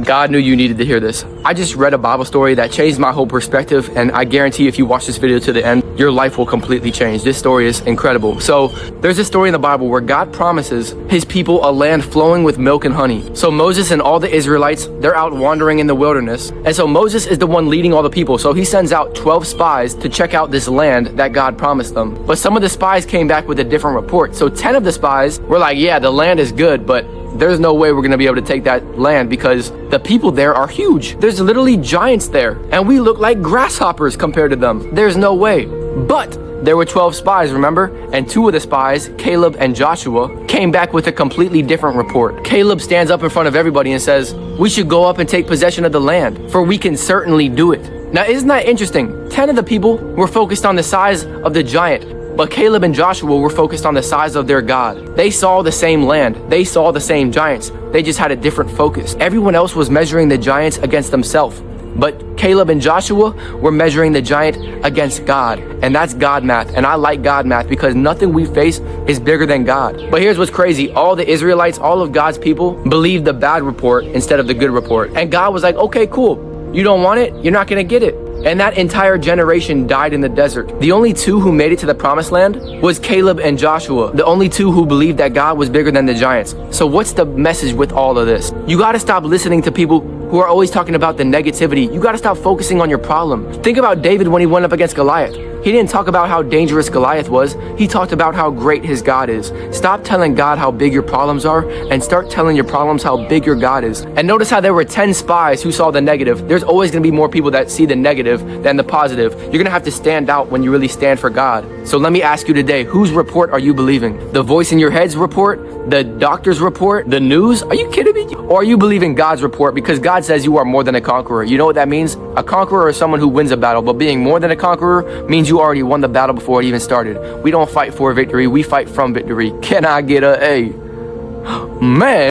God knew you needed to hear this. I just read a Bible story that changed my whole perspective, and I guarantee if you watch this video to the end, your life will completely change. This story is incredible. So there's a story in the Bible where God promises his people a land flowing with milk and honey. So Moses and all the Israelites, they're out wandering in the wilderness. And so Moses is the one leading all the people. So he sends out 12 spies to check out this land that God promised them. But some of the spies came back with a different report. So 10 of the spies were like, yeah, the land is good, but there's no way we're going to be able to take that land because the people there are huge. There's literally giants there, and we look like grasshoppers compared to them. There's no way. But there were 12 spies, remember? And 2 of the spies, Caleb and Joshua, came back with a completely different report. Caleb stands up in front of everybody and says, we should go up and take possession of the land, for we can certainly do it. Now, isn't that interesting? 10 of the people were focused on the size of the giant, but Caleb and Joshua were focused on the size of their God. They saw the same land. They saw the same giants. They just had a different focus. Everyone else was measuring the giants against themselves. But Caleb and Joshua were measuring the giant against God. And that's God math. And I like God math because nothing we face is bigger than God. But here's what's crazy. All the Israelites, all of God's people believed the bad report instead of the good report. And God was like, okay, cool. You don't want it? You're not going to get it. And that entire generation died in the desert. The only 2 who made it to the promised land was Caleb and Joshua. The only 2 who believed that God was bigger than the giants. So what's the message with all of this? You got to stop listening to people who are always talking about the negativity. You got to stop focusing on your problem. Think about David when he went up against Goliath. He didn't talk about how dangerous Goliath was. He talked about how great his God is. Stop telling God how big your problems are and start telling your problems how big your God is. And notice how there were 10 spies who saw the negative. There's always going to be more people that see the negative than the positive. You're going to have to stand out when you really stand for God. So let me ask you today, whose report are you believing? The voice in your head's report? The doctor's report? The news? Are you kidding me? Or are you believing God's report because God says you are more than a conqueror? You know what that means? A conqueror is someone who wins a battle, but being more than a conqueror means you already won the battle before it even started. We don't fight for victory, we fight from victory. Can I get a A? Man.